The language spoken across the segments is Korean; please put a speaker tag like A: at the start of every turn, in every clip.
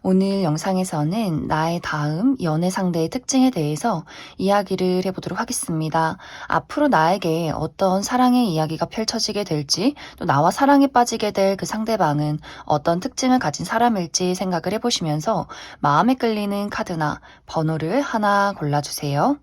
A: 오늘 영상에서는 나의 다음 연애 상대의 특징에 대해서 이야기를 해보도록 하겠습니다. 앞으로 나에게 어떤 사랑의 이야기가 펼쳐지게 될지, 또 나와 사랑에 빠지게 될 그 상대방은 어떤 특징을 가진 사람일지 생각을 해보시면서 마음에 끌리는 카드나 번호를 하나 골라주세요.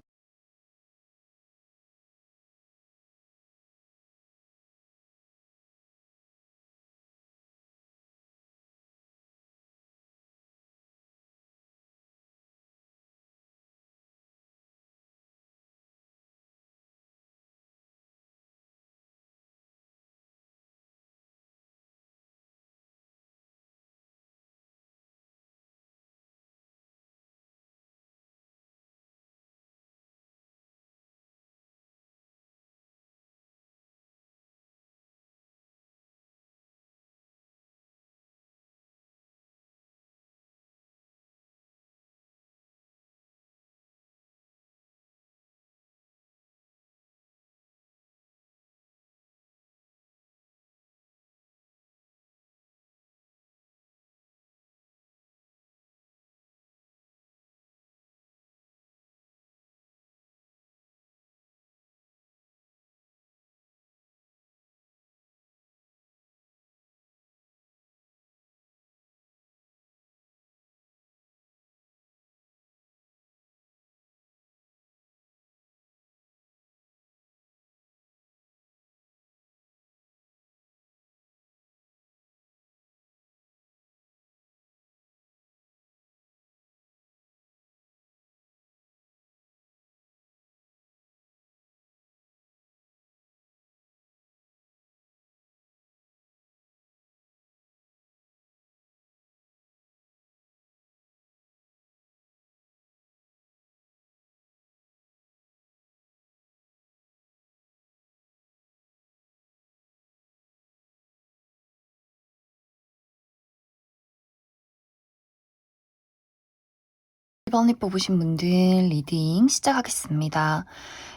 A: 1번을 뽑으신 분들 리딩 시작하겠습니다.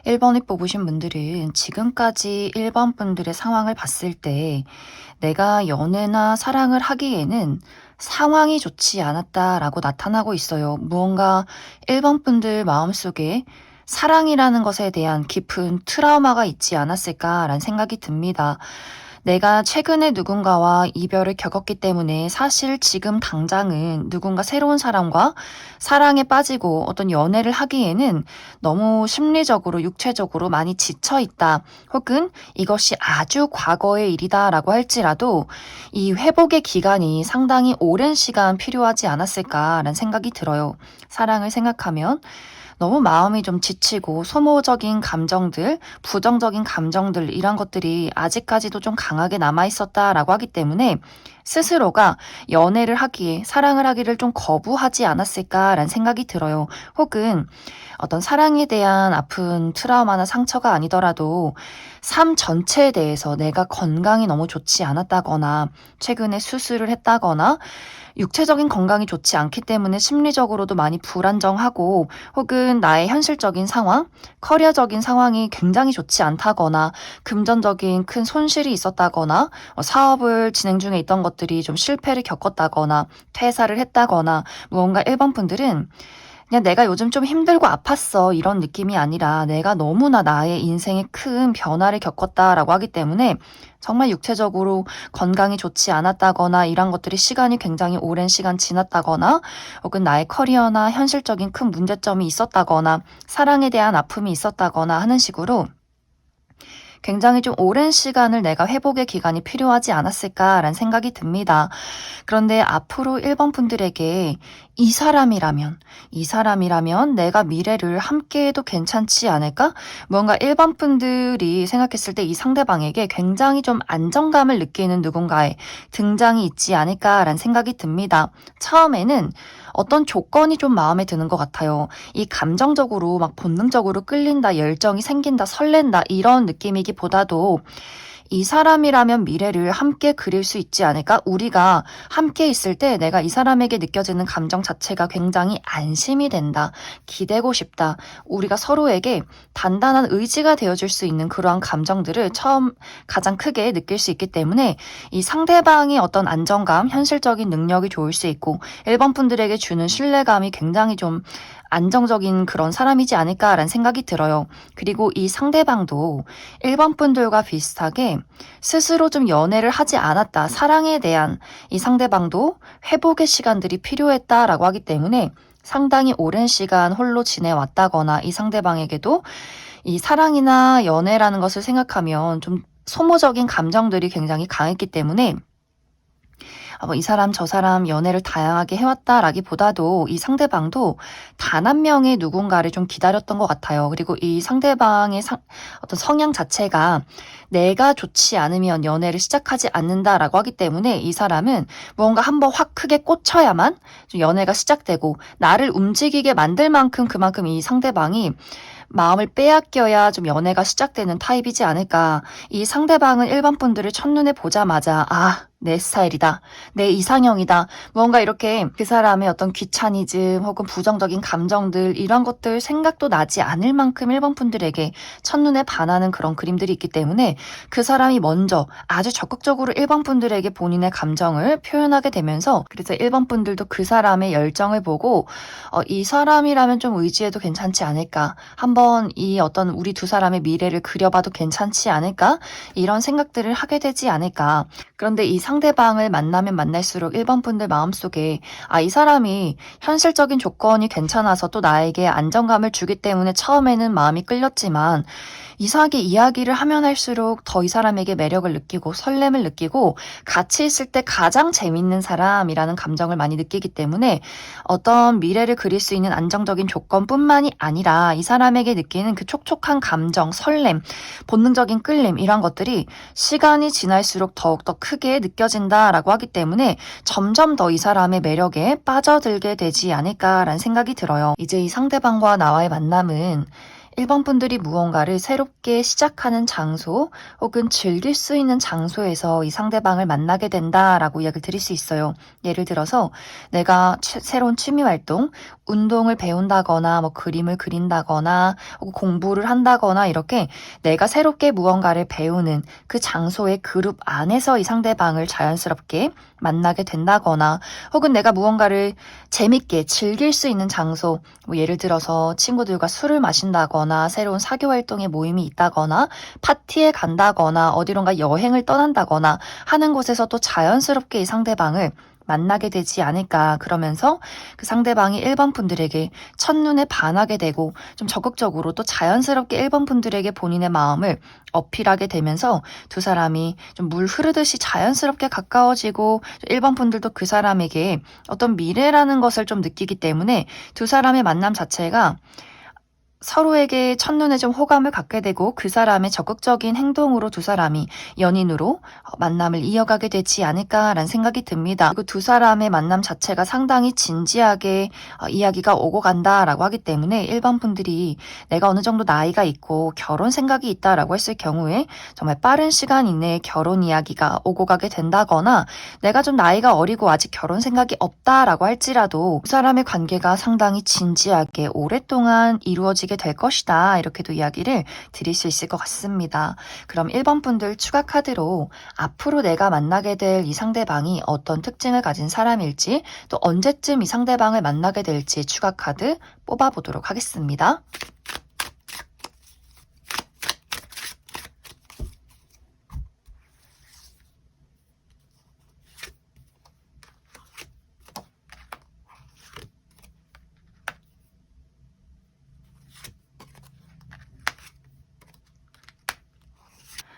A: 1번을 뽑으신 분들은 지금까지 1번 분들의 상황을 봤을 때 내가 연애나 사랑을 하기에는 상황이 좋지 않았다라고 나타나고 있어요. 무언가 1번 분들 마음속에 사랑이라는 것에 대한 깊은 트라우마가 있지 않았을까라는 생각이 듭니다. 내가 최근에 누군가와 이별을 겪었기 때문에 사실 지금 당장은 누군가 새로운 사람과 사랑에 빠지고 어떤 연애를 하기에는 너무 심리적으로, 육체적으로 많이 지쳐 있다. 혹은 이것이 아주 과거의 일이다라고 할지라도 이 회복의 기간이 상당히 오랜 시간 필요하지 않았을까라는 생각이 들어요. 사랑을 생각하면 너무 마음이 좀 지치고 소모적인 감정들, 부정적인 감정들 이런 것들이 아직까지도 좀 강하게 남아 있었다라고 하기 때문에 스스로가 연애를 하기에 사랑을 하기를 좀 거부하지 않았을까라는 생각이 들어요. 혹은 어떤 사랑에 대한 아픈 트라우마나 상처가 아니더라도 삶 전체에 대해서 내가 건강이 너무 좋지 않았다거나 최근에 수술을 했다거나 육체적인 건강이 좋지 않기 때문에 심리적으로도 많이 불안정하고 혹은 나의 현실적인 상황, 커리어적인 상황이 굉장히 좋지 않다거나 금전적인 큰 손실이 있었다거나 사업을 진행 중에 있던 것들이 좀 실패를 겪었다거나 퇴사를 했다거나 무언가 1번 분들은 그냥 내가 요즘 좀 힘들고 아팠어 이런 느낌이 아니라 내가 너무나 나의 인생에 큰 변화를 겪었다라고 하기 때문에 정말 육체적으로 건강이 좋지 않았다거나 이런 것들이 시간이 굉장히 오랜 시간 지났다거나 혹은 나의 커리어나 현실적인 큰 문제점이 있었다거나 사랑에 대한 아픔이 있었다거나 하는 식으로 굉장히 좀 오랜 시간을 내가 회복의 기간이 필요하지 않았을까라는 생각이 듭니다. 그런데 앞으로 1번 분들에게 이 사람이라면 내가 미래를 함께해도 괜찮지 않을까? 뭔가 1번 분들이 생각했을 때 이 상대방에게 굉장히 좀 안정감을 느끼는 누군가의 등장이 있지 않을까라는 생각이 듭니다. 처음에는 어떤 조건이 좀 마음에 드는 것 같아요. 이 감정적으로 막 본능적으로 끌린다, 열정이 생긴다, 설렌다 이런 느낌이기보다도 이 사람이라면 미래를 함께 그릴 수 있지 않을까? 우리가 함께 있을 때 내가 이 사람에게 느껴지는 감정 자체가 굉장히 안심이 된다. 기대고 싶다. 우리가 서로에게 단단한 의지가 되어줄 수 있는 그러한 감정들을 처음 가장 크게 느낄 수 있기 때문에 이 상대방의 어떤 안정감, 현실적인 능력이 좋을 수 있고 1번 분들에게 주는 신뢰감이 굉장히 좀 안정적인 그런 사람이지 않을까라는 생각이 들어요. 그리고 이 상대방도 1번 분들과 비슷하게 스스로 좀 연애를 하지 않았다. 사랑에 대한 이 상대방도 회복의 시간들이 필요했다라고 하기 때문에 상당히 오랜 시간 홀로 지내왔다거나 이 상대방에게도 이 사랑이나 연애라는 것을 생각하면 좀 소모적인 감정들이 굉장히 강했기 때문에 이 사람 저 사람 연애를 다양하게 해왔다라기보다도 이 상대방도 단 한 명의 누군가를 좀 기다렸던 것 같아요. 그리고 이 상대방의 어떤 성향 자체가 내가 좋지 않으면 연애를 시작하지 않는다라고 하기 때문에 이 사람은 무언가 한번 확 크게 꽂혀야만 좀 연애가 시작되고 나를 움직이게 만들 만큼 그만큼 이 상대방이 마음을 빼앗겨야 좀 연애가 시작되는 타입이지 않을까. 이 상대방은 1번 분들을 첫눈에 보자마자 내 스타일이다. 내 이상형이다. 뭔가 이렇게 그 사람의 어떤 귀차니즘 혹은 부정적인 감정들 이런 것들 생각도 나지 않을 만큼 1번 분들에게 첫눈에 반하는 그런 그림들이 있기 때문에 그 사람이 먼저 아주 적극적으로 1번 분들에게 본인의 감정을 표현하게 되면서 그래서 1번 분들도 그 사람의 열정을 보고 이 사람이라면 좀 의지해도 괜찮지 않을까. 한번 이 어떤 우리 두 사람의 미래를 그려봐도 괜찮지 않을까. 이런 생각들을 하게 되지 않을까. 그런데 이 상대방을 만나면 만날수록 1번 분들 마음속에 이 사람이 현실적인 조건이 괜찮아서 또 나에게 안정감을 주기 때문에 처음에는 마음이 끌렸지만 이상하게 이야기를 하면 할수록 더 이 사람에게 매력을 느끼고 설렘을 느끼고 같이 있을 때 가장 재밌는 사람이라는 감정을 많이 느끼기 때문에 어떤 미래를 그릴 수 있는 안정적인 조건뿐만이 아니라 이 사람에게 느끼는 그 촉촉한 감정, 설렘, 본능적인 끌림 이런 것들이 시간이 지날수록 더욱더 크게 느껴진다라고 하기 때문에 점점 더 이 사람의 매력에 빠져들게 되지 않을까라는 생각이 들어요. 이제 이 상대방과 나와의 만남은 1번 분들이 무언가를 새롭게 시작하는 장소 혹은 즐길 수 있는 장소에서 이 상대방을 만나게 된다라고 이야기를 드릴 수 있어요. 예를 들어서 내가 새로운 취미 활동, 운동을 배운다거나 그림을 그린다거나 혹은 공부를 한다거나 이렇게 내가 새롭게 무언가를 배우는 그 장소의 그룹 안에서 이 상대방을 자연스럽게 만나게 된다거나 혹은 내가 무언가를 재밌게 즐길 수 있는 장소 예를 들어서 친구들과 술을 마신다거나 새로운 사교 활동에 모임이 있다거나 파티에 간다거나 어디론가 여행을 떠난다거나 하는 곳에서 또 자연스럽게 이 상대방을 만나게 되지 않을까. 그러면서 그 상대방이 1번 분들에게 첫눈에 반하게 되고 좀 적극적으로 또 자연스럽게 1번 분들에게 본인의 마음을 어필하게 되면서 두 사람이 좀 물 흐르듯이 자연스럽게 가까워지고 1번 분들도 그 사람에게 어떤 미래라는 것을 좀 느끼기 때문에 두 사람의 만남 자체가 서로에게 첫눈에 좀 호감을 갖게 되고 그 사람의 적극적인 행동으로 두 사람이 연인으로 만남을 이어가게 되지 않을까라는 생각이 듭니다. 그리고 두 사람의 만남 자체가 상당히 진지하게 이야기가 오고 간다라고 하기 때문에 1번 분들이 내가 어느 정도 나이가 있고 결혼 생각이 있다라고 했을 경우에 정말 빠른 시간 이내에 결혼 이야기가 오고 가게 된다거나 내가 좀 나이가 어리고 아직 결혼 생각이 없다라고 할지라도 두 사람의 관계가 상당히 진지하게 오랫동안 이루어지게 될 것이다. 이렇게도 이야기를 드릴 수 있을 것 같습니다. 그럼 1번 분들 추가 카드로 앞으로 내가 만나게 될 이 상대방이 어떤 특징을 가진 사람일지 또 언제쯤 이 상대방을 만나게 될지 추가 카드 뽑아보도록 하겠습니다.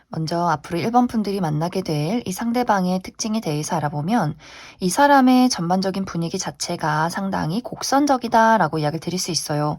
A: 먼저 앞으로 1번 분들이 만나게 될 이 상대방의 특징에 대해서 알아보면 이 사람의 전반적인 분위기 자체가 상당히 곡선적이다라고 이야기를 드릴 수 있어요.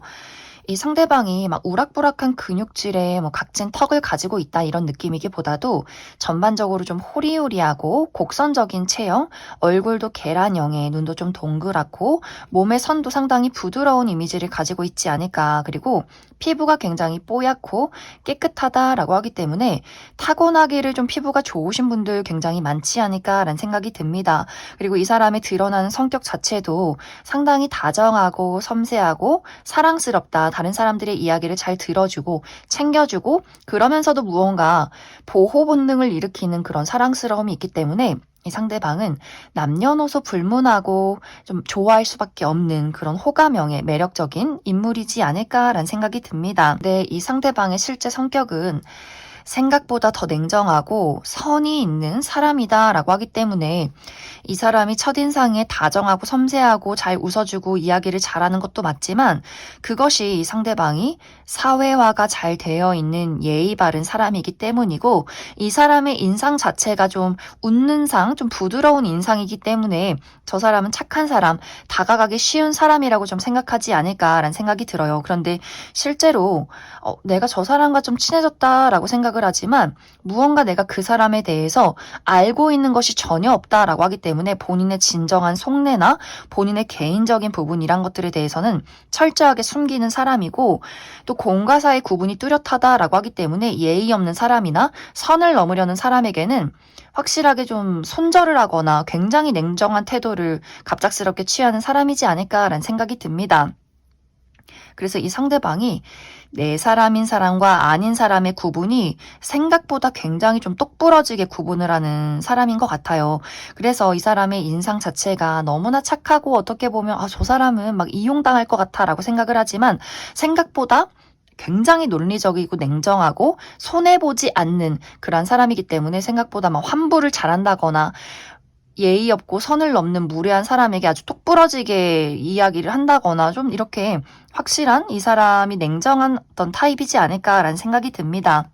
A: 이 상대방이 막 우락부락한 근육질에 뭐 각진 턱을 가지고 있다 이런 느낌이기보다도 전반적으로 좀 호리호리하고 곡선적인 체형, 얼굴도 계란형에 눈도 좀 동그랗고 몸의 선도 상당히 부드러운 이미지를 가지고 있지 않을까. 그리고 피부가 굉장히 뽀얗고 깨끗하다라고 하기 때문에 타고나기를 좀 피부가 좋으신 분들 굉장히 많지 않을까라는 생각이 듭니다. 그리고 이 사람의 드러나는 성격 자체도 상당히 다정하고 섬세하고 사랑스럽다. 다른 사람들의 이야기를 잘 들어주고 챙겨주고 그러면서도 무언가 보호 본능을 일으키는 그런 사랑스러움이 있기 때문에 이 상대방은 남녀노소 불문하고 좀 좋아할 수밖에 없는 그런 호감형의 매력적인 인물이지 않을까라는 생각이 듭니다. 근데 이 상대방의 실제 성격은 생각보다 더 냉정하고 선이 있는 사람이다라고 하기 때문에 이 사람이 첫인상에 다정하고 섬세하고 잘 웃어주고 이야기를 잘하는 것도 맞지만 그것이 이 상대방이 사회화가 잘 되어 있는 예의 바른 사람이기 때문이고 이 사람의 인상 자체가 좀 웃는 상, 좀 부드러운 인상이기 때문에 저 사람은 착한 사람, 다가가기 쉬운 사람이라고 좀 생각하지 않을까라는 생각이 들어요. 그런데 실제로 내가 저 사람과 좀 친해졌다라고 생각을 하지만 무언가 내가 그 사람에 대해서 알고 있는 것이 전혀 없다라고 하기 때문에 본인의 진정한 속내나 본인의 개인적인 부분이란 것들에 대해서는 철저하게 숨기는 사람이고 또 공과 사의 구분이 뚜렷하다라고 하기 때문에 예의 없는 사람이나 선을 넘으려는 사람에게는 확실하게 좀 손절을 하거나 굉장히 냉정한 태도를 갑작스럽게 취하는 사람이지 않을까라는 생각이 듭니다. 그래서 이 상대방이 내 사람인 사람과 아닌 사람의 구분이 생각보다 굉장히 좀 똑부러지게 구분을 하는 사람인 것 같아요. 그래서 이 사람의 인상 자체가 너무나 착하고 어떻게 보면 저 사람은 막 이용당할 것 같아라고 생각을 하지만 생각보다 굉장히 논리적이고 냉정하고 손해보지 않는 그런 사람이기 때문에 생각보다 막 환불을 잘한다거나 예의 없고 선을 넘는 무례한 사람에게 아주 똑부러지게 이야기를 한다거나 좀 이렇게 확실한 이 사람이 냉정한 어떤 타입이지 않을까라는 생각이 듭니다.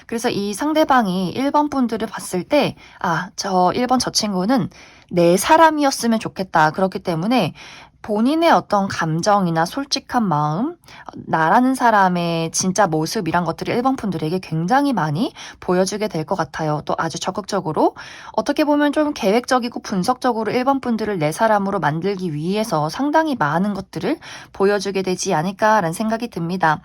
A: 그래서 이 상대방이 1번 분들을 봤을 때, 저 1번 저 친구는 내 사람이었으면 좋겠다. 그렇기 때문에 본인의 어떤 감정이나 솔직한 마음, 나라는 사람의 진짜 모습 이란 것들을 1번 분들에게 굉장히 많이 보여주게 될 것 같아요. 또 아주 적극적으로 어떻게 보면 좀 계획적이고 분석적으로 1번 분들을 내 사람으로 만들기 위해서 상당히 많은 것들을 보여주게 되지 않을까라는 생각이 듭니다.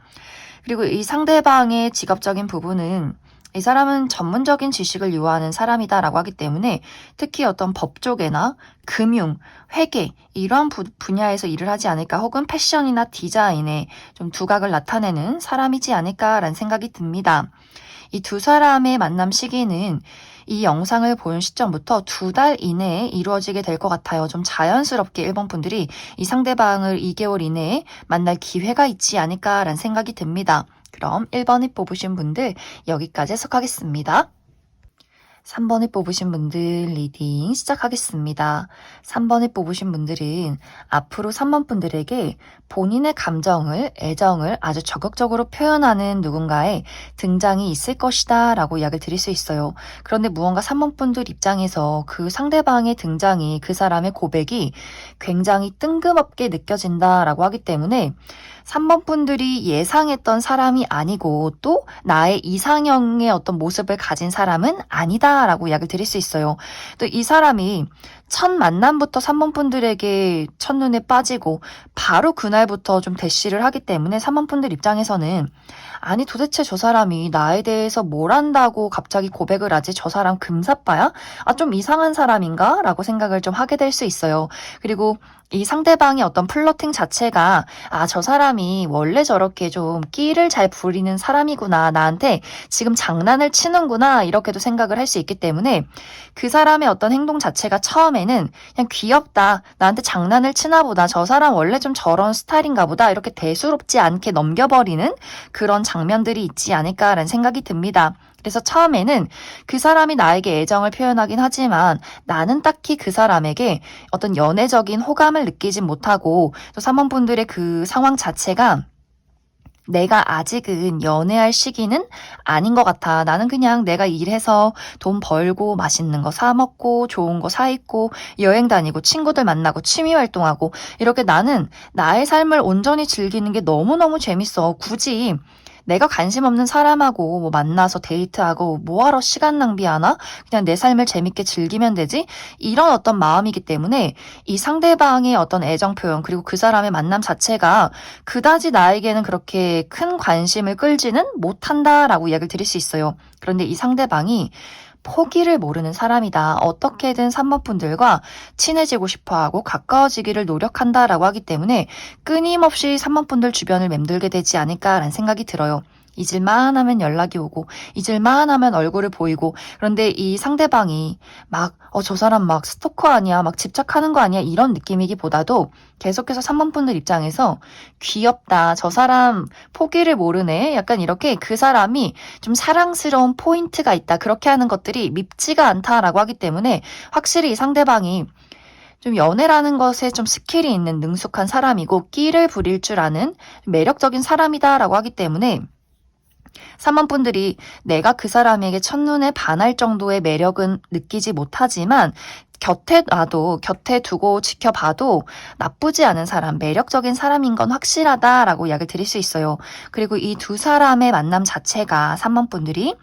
A: 그리고 이 상대방의 직업적인 부분은 이 사람은 전문적인 지식을 요하는 사람이다라고 하기 때문에 특히 어떤 법 쪽이나 금융, 회계 이러한 분야에서 일을 하지 않을까 혹은 패션이나 디자인에 좀 두각을 나타내는 사람이지 않을까라는 생각이 듭니다. 이 두 사람의 만남 시기는 이 영상을 보는 시점부터 2달 이내에 이루어지게 될 것 같아요. 좀 자연스럽게 1번 분들이 이 상대방을 2개월 이내에 만날 기회가 있지 않을까라는 생각이 듭니다. 그럼 1번을 뽑으신 분들 여기까지 해석하겠습니다. 3번을 뽑으신 분들 리딩 시작하겠습니다. 3번을 뽑으신 분들은 앞으로 3번 분들에게 본인의 감정을, 애정을 아주 적극적으로 표현하는 누군가의 등장이 있을 것이다 라고 이야기를 드릴 수 있어요. 그런데 무언가 3번 분들 입장에서 그 상대방의 등장이 그 사람의 고백이 굉장히 뜬금없게 느껴진다 라고 하기 때문에 3번 분들이 예상했던 사람이 아니고 또 나의 이상형의 어떤 모습을 가진 사람은 아니다 라고 이야기를 드릴 수 있어요. 또 이 사람이 첫 만남부터 3번 분들에게 첫눈에 빠지고 바로 그날부터 좀 대시를 하기 때문에 3번 분들 입장에서는 아니 도대체 저 사람이 나에 대해서 뭘 안다고 갑자기 고백을 하지? 저 사람 금사빠야? 좀 이상한 사람인가? 라고 생각을 좀 하게 될 수 있어요. 그리고 이 상대방의 어떤 플러팅 자체가 저 사람이 원래 저렇게 좀 끼를 잘 부리는 사람이구나. 나한테 지금 장난을 치는구나. 이렇게도 생각을 할 수 있기 때문에 그 사람의 어떤 행동 자체가 처음에는 그냥 귀엽다. 나한테 장난을 치나 보다. 저 사람 원래 좀 저런 스타일인가 보다. 이렇게 대수롭지 않게 넘겨버리는 그런 장면들이 있지 않을까라는 생각이 듭니다. 그래서 처음에는 그 사람이 나에게 애정을 표현하긴 하지만 나는 딱히 그 사람에게 어떤 연애적인 호감을 느끼진 못하고 또 3번 분들의 그 상황 자체가 내가 아직은 연애할 시기는 아닌 것 같아. 나는 그냥 내가 일해서 돈 벌고 맛있는 거 사 먹고 좋은 거 사 입고 여행 다니고 친구들 만나고 취미 활동하고 이렇게 나는 나의 삶을 온전히 즐기는 게 너무너무 재밌어. 굳이 내가 관심 없는 사람하고 뭐 만나서 데이트하고 뭐하러 시간 낭비하나? 그냥 내 삶을 재밌게 즐기면 되지? 이런 어떤 마음이기 때문에 이 상대방의 어떤 애정 표현 그리고 그 사람의 만남 자체가 그다지 나에게는 그렇게 큰 관심을 끌지는 못한다라고 이야기를 드릴 수 있어요. 그런데 이 상대방이 포기를 모르는 사람이다. 어떻게든 3번 분들과 친해지고 싶어하고 가까워지기를 노력한다라고 하기 때문에 끊임없이 3번 분들 주변을 맴돌게 되지 않을까라는 생각이 들어요. 잊을만 하면 연락이 오고 잊을만 하면 얼굴을 보이고 그런데 이 상대방이 막 저 사람 막 스토커 아니야 막 집착하는 거 아니야 이런 느낌이기보다도 계속해서 3번 분들 입장에서 귀엽다 저 사람 포기를 모르네 약간 이렇게 그 사람이 좀 사랑스러운 포인트가 있다 그렇게 하는 것들이 밉지가 않다라고 하기 때문에 확실히 이 상대방이 좀 연애라는 것에 좀 스킬이 있는 능숙한 사람이고 끼를 부릴 줄 아는 매력적인 사람이다라고 하기 때문에 3번 분들이 내가 그 사람에게 첫눈에 반할 정도의 매력은 느끼지 못하지만 곁에 두고 지켜봐도 나쁘지 않은 사람, 매력적인 사람인 건 확실하다라고 이야기를 드릴 수 있어요. 그리고 이 두 사람의 만남 자체가 3번 분들이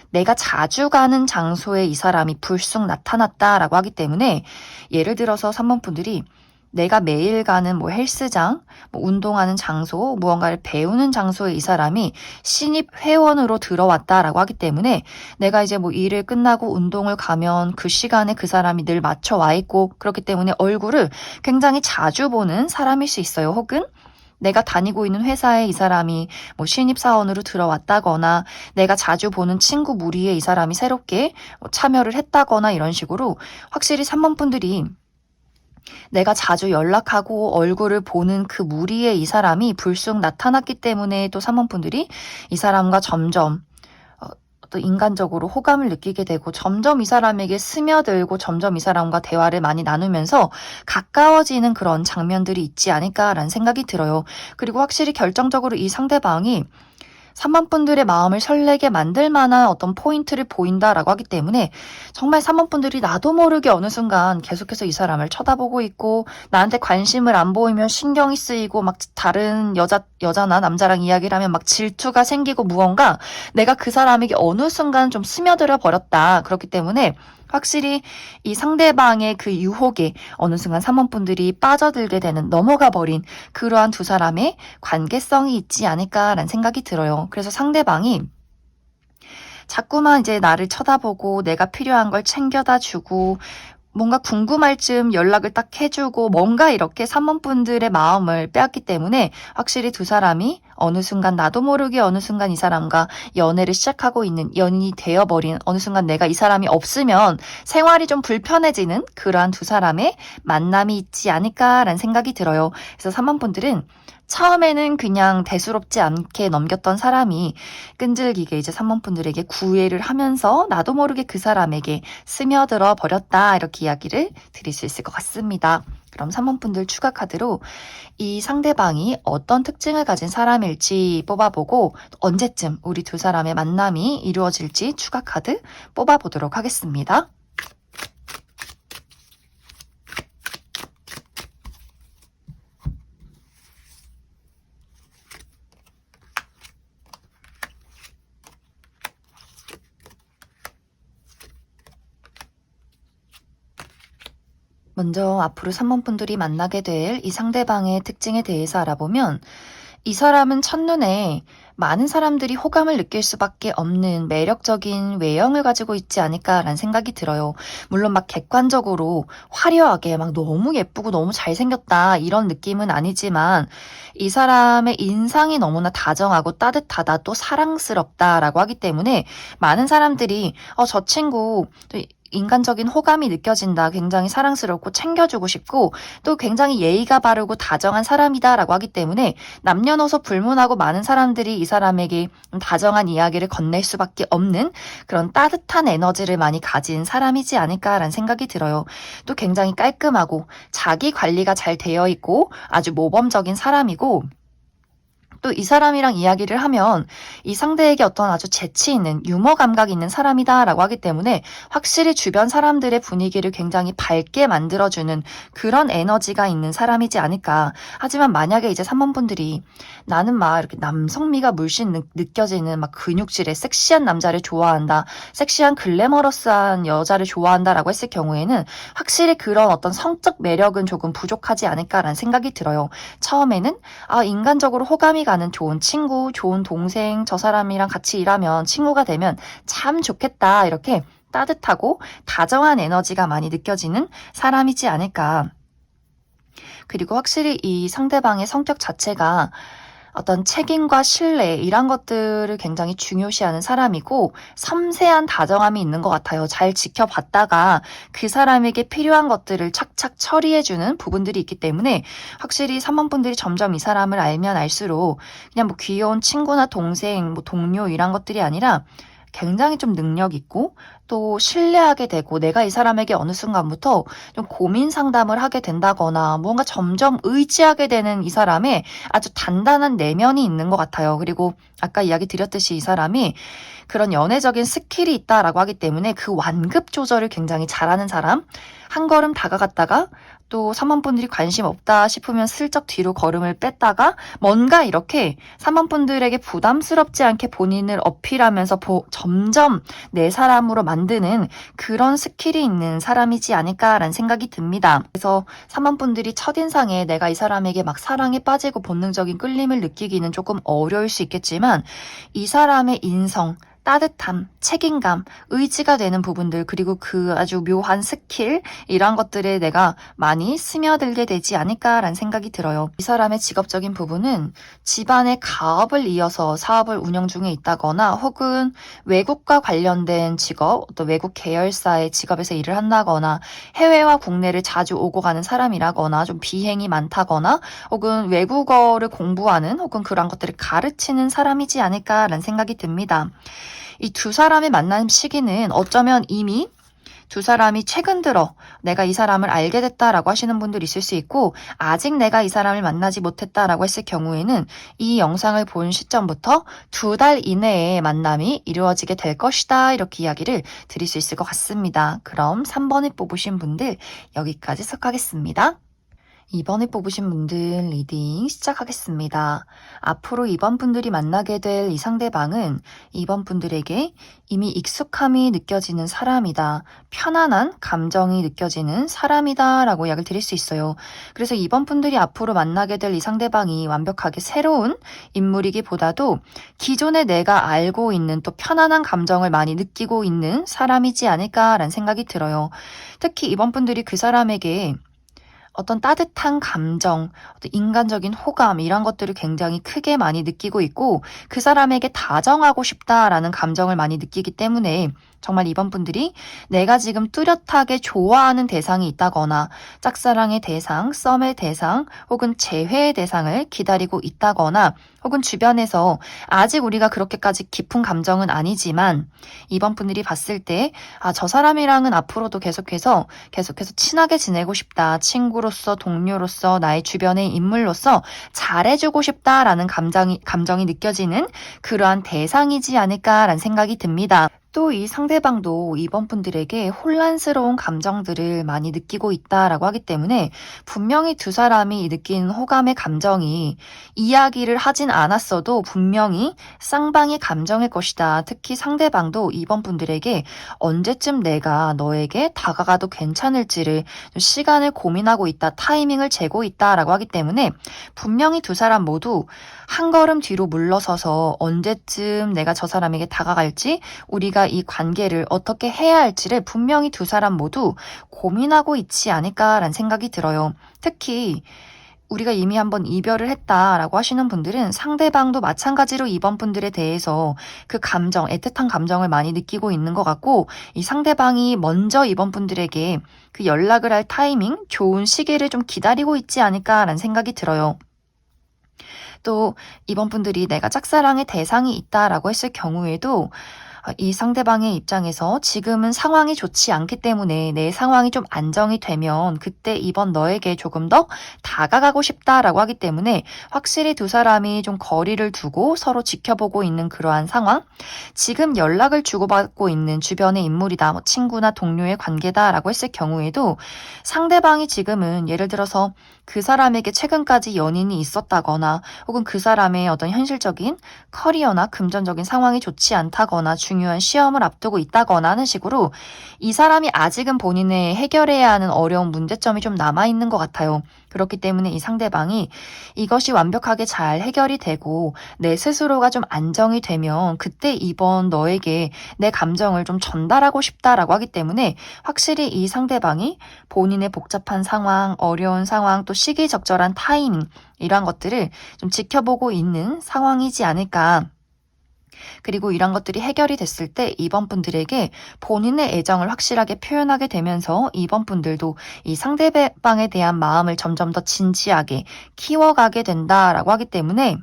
A: 내가 자주 가는 장소에 이 사람이 불쑥 나타났다라고 하기 때문에 예를 들어서 3번 분들이 내가 매일 가는 뭐 헬스장, 뭐 운동하는 장소, 무언가를 배우는 장소에 이 사람이 신입 회원으로 들어왔다라고 하기 때문에 내가 이제 뭐 일을 끝나고 운동을 가면 그 시간에 그 사람이 늘 맞춰 와 있고 그렇기 때문에 얼굴을 굉장히 자주 보는 사람일 수 있어요. 혹은 내가 다니고 있는 회사에 이 사람이 뭐 신입사원으로 들어왔다거나 내가 자주 보는 친구 무리에 이 사람이 새롭게 뭐 참여를 했다거나 이런 식으로 확실히 3번 분들이 내가 자주 연락하고 얼굴을 보는 그 무리에 이 사람이 불쑥 나타났기 때문에 또 3번 분들이 이 사람과 점점 또 인간적으로 호감을 느끼게 되고 점점 이 사람에게 스며들고 점점 이 사람과 대화를 많이 나누면서 가까워지는 그런 장면들이 있지 않을까라는 생각이 들어요. 그리고 확실히 결정적으로 이 상대방이 3번 분들의 마음을 설레게 만들 만한 어떤 포인트를 보인다라고 하기 때문에 정말 3번 분들이 나도 모르게 어느 순간 계속해서 이 사람을 쳐다보고 있고 나한테 관심을 안 보이면 신경이 쓰이고 막 다른 여자나 남자랑 이야기를 하면 막 질투가 생기고 무언가 내가 그 사람에게 어느 순간 좀 스며들어 버렸다. 그렇기 때문에 확실히 이 상대방의 그 유혹에 어느 순간 3번 분들이 빠져들게 되는 넘어가 버린 그러한 두 사람의 관계성이 있지 않을까라는 생각이 들어요. 그래서 상대방이 자꾸만 이제 나를 쳐다보고 내가 필요한 걸 챙겨다 주고 뭔가 궁금할 즈음 연락을 딱 해주고 뭔가 이렇게 3번 분들의 마음을 빼앗기 때문에 확실히 두 사람이 어느 순간 나도 모르게 어느 순간 이 사람과 연애를 시작하고 있는 연인이 되어버린 어느 순간 내가 이 사람이 없으면 생활이 좀 불편해지는 그러한 두 사람의 만남이 있지 않을까라는 생각이 들어요. 그래서 3번 분들은 처음에는 그냥 대수롭지 않게 넘겼던 사람이 끈질기게 이제 3번 분들에게 구애를 하면서 나도 모르게 그 사람에게 스며들어 버렸다 이렇게 이야기를 드릴 수 있을 것 같습니다. 그럼 3번 분들 추가 카드로 이 상대방이 어떤 특징을 가진 사람일지 뽑아보고 언제쯤 우리 두 사람의 만남이 이루어질지 추가 카드 뽑아보도록 하겠습니다. 먼저 앞으로 3번 분들이 만나게 될 이 상대방의 특징에 대해서 알아보면 이 사람은 첫눈에 많은 사람들이 호감을 느낄 수밖에 없는 매력적인 외형을 가지고 있지 않을까라는 생각이 들어요. 물론 막 객관적으로 화려하게 막 너무 예쁘고 너무 잘생겼다 이런 느낌은 아니지만 이 사람의 인상이 너무나 다정하고 따뜻하다 또 사랑스럽다라고 하기 때문에 많은 사람들이 저 친구 인간적인 호감이 느껴진다. 굉장히 사랑스럽고 챙겨주고 싶고 또 굉장히 예의가 바르고 다정한 사람이다라고 하기 때문에 남녀노소 불문하고 많은 사람들이 이 사람에게 다정한 이야기를 건넬 수밖에 없는 그런 따뜻한 에너지를 많이 가진 사람이지 않을까라는 생각이 들어요. 또 굉장히 깔끔하고 자기 관리가 잘 되어 있고 아주 모범적인 사람이고 또 이 사람이랑 이야기를 하면 이 상대에게 어떤 아주 재치 있는 유머 감각이 있는 사람이다라고 하기 때문에 확실히 주변 사람들의 분위기를 굉장히 밝게 만들어주는 그런 에너지가 있는 사람이지 않을까. 하지만 만약에 이제 3번분들이 나는 막 이렇게 남성미가 물씬 느껴지는 막 근육질의 섹시한 남자를 좋아한다. 섹시한 글래머러스한 여자를 좋아한다라고 했을 경우에는 확실히 그런 어떤 성적 매력은 조금 부족하지 않을까라는 생각이 들어요. 처음에는 인간적으로 호감이 가는 좋은 친구, 좋은 동생, 저 사람이랑 같이 일하면 친구가 되면 참 좋겠다. 이렇게 따뜻하고 다정한 에너지가 많이 느껴지는 사람이지 않을까. 그리고 확실히 이 상대방의 성격 자체가 어떤 책임과 신뢰 이런 것들을 굉장히 중요시하는 사람이고 섬세한 다정함이 있는 것 같아요. 잘 지켜봤다가 그 사람에게 필요한 것들을 착착 처리해주는 부분들이 있기 때문에 확실히 3번분들이 점점 이 사람을 알면 알수록 그냥 뭐 귀여운 친구나 동생, 뭐 동료 이런 것들이 아니라 굉장히 좀 능력 있고 또 신뢰하게 되고 내가 이 사람에게 어느 순간부터 좀 고민 상담을 하게 된다거나 뭔가 점점 의지하게 되는 이 사람의 아주 단단한 내면이 있는 것 같아요. 그리고 아까 이야기 드렸듯이 이 사람이 그런 연애적인 스킬이 있다라고 하기 때문에 그 완급 조절을 굉장히 잘하는 사람, 한 걸음 다가갔다가 또 3번분들이 관심 없다 싶으면 슬쩍 뒤로 걸음을 뺐다가 뭔가 이렇게 3번분들에게 부담스럽지 않게 본인을 어필하면서 점점 내 사람으로 만드는 그런 스킬이 있는 사람이지 않을까라는 생각이 듭니다. 그래서 3번분들이 첫인상에 내가 이 사람에게 막 사랑에 빠지고 본능적인 끌림을 느끼기는 조금 어려울 수 있겠지만 이 사람의 인성, 따뜻함, 책임감, 의지가 되는 부분들 그리고 그 아주 묘한 스킬 이런 것들에 내가 많이 스며들게 되지 않을까라는 생각이 들어요. 이 사람의 직업적인 부분은 집안의 가업을 이어서 사업을 운영 중에 있다거나 혹은 외국과 관련된 직업, 어떤 외국 계열사의 직업에서 일을 한다거나 해외와 국내를 자주 오고 가는 사람이라거나 좀 비행이 많다거나 혹은 외국어를 공부하는 혹은 그런 것들을 가르치는 사람이지 않을까라는 생각이 듭니다. 이 두 사람의 만남 시기는 어쩌면 이미 두 사람이 최근 들어 내가 이 사람을 알게 됐다라고 하시는 분들 있을 수 있고 아직 내가 이 사람을 만나지 못했다라고 했을 경우에는 이 영상을 본 시점부터 2달 이내에 만남이 이루어지게 될 것이다. 이렇게 이야기를 드릴 수 있을 것 같습니다. 그럼 3번을 뽑으신 분들 여기까지 속하겠습니다. 2번을 뽑으신 분들 리딩 시작하겠습니다. 앞으로 2번 분들이 만나게 될 이 상대방은 2번 분들에게 이미 익숙함이 느껴지는 사람이다. 편안한 감정이 느껴지는 사람이다 라고 이야기를 드릴 수 있어요. 그래서 2번 분들이 앞으로 만나게 될 이 상대방이 완벽하게 새로운 인물이기보다도 기존에 내가 알고 있는 또 편안한 감정을 많이 느끼고 있는 사람이지 않을까라는 생각이 들어요. 특히 2번 분들이 그 사람에게 어떤 따뜻한 감정, 어떤 인간적인 호감 이런 것들을 굉장히 크게 많이 느끼고 있고 그 사람에게 다정하고 싶다라는 감정을 많이 느끼기 때문에 정말 이번 분들이 내가 지금 뚜렷하게 좋아하는 대상이 있다거나 짝사랑의 대상, 썸의 대상 혹은 재회의 대상을 기다리고 있다거나 혹은 주변에서 아직 우리가 그렇게까지 깊은 감정은 아니지만 이번 분들이 봤을 때 저 사람이랑은 앞으로도 계속해서 친하게 지내고 싶다. 친구로서 동료로서 나의 주변의 인물로서 잘해주고 싶다라는 감정이 느껴지는 그러한 대상이지 않을까라는 생각이 듭니다. 또 이 상대방도 이번 분들에게 혼란스러운 감정들을 많이 느끼고 있다라고 하기 때문에 분명히 두 사람이 느끼는 호감의 감정이 이야기를 하진 않았어도 분명히 쌍방의 감정일 것이다. 특히 상대방도 이번 분들에게 언제쯤 내가 너에게 다가가도 괜찮을지를 시간을 고민하고 있다. 타이밍을 재고 있다라고 하기 때문에 분명히 두 사람 모두 한 걸음 뒤로 물러서서 언제쯤 내가 저 사람에게 다가갈지 우리가 이 관계를 어떻게 해야 할지를 분명히 두 사람 모두 고민하고 있지 않을까라는 생각이 들어요. 특히 우리가 이미 한번 이별을 했다라고 하시는 분들은 상대방도 마찬가지로 이번 분들에 대해서 그 감정, 애틋한 감정을 많이 느끼고 있는 것 같고 이 상대방이 먼저 이번 분들에게 그 연락을 할 타이밍, 좋은 시기를 좀 기다리고 있지 않을까라는 생각이 들어요. 또 이번 분들이 내가 짝사랑의 대상이 있다라고 했을 경우에도 이 상대방의 입장에서 지금은 상황이 좋지 않기 때문에 내 상황이 좀 안정이 되면 그때 이번 너에게 조금 더 다가가고 싶다라고 하기 때문에 확실히 두 사람이 좀 거리를 두고 서로 지켜보고 있는 그러한 상황. 지금 연락을 주고받고 있는 주변의 인물이다, 뭐 친구나 동료의 관계다라고 했을 경우에도 상대방이 지금은 예를 들어서 그 사람에게 최근까지 연인이 있었다거나 혹은 그 사람의 어떤 현실적인 커리어나 금전적인 상황이 좋지 않다거나 중요한 시험을 앞두고 있다거나 하는 식으로 이 사람이 아직은 본인의 해결해야 하는 어려운 문제점이 좀 남아있는 것 같아요. 그렇기 때문에 이 상대방이 이것이 완벽하게 잘 해결이 되고 내 스스로가 좀 안정이 되면 그때 이번 너에게 내 감정을 좀 전달하고 싶다라고 하기 때문에 확실히 이 상대방이 본인의 복잡한 상황, 어려운 상황, 또 시기적절한 타이밍 이러한 것들을 좀 지켜보고 있는 상황이지 않을까. 그리고 이런 것들이 해결이 됐을 때 이번 분들에게 본인의 애정을 확실하게 표현하게 되면서 이번 분들도 이 상대방에 대한 마음을 점점 더 진지하게 키워가게 된다라고 하기 때문에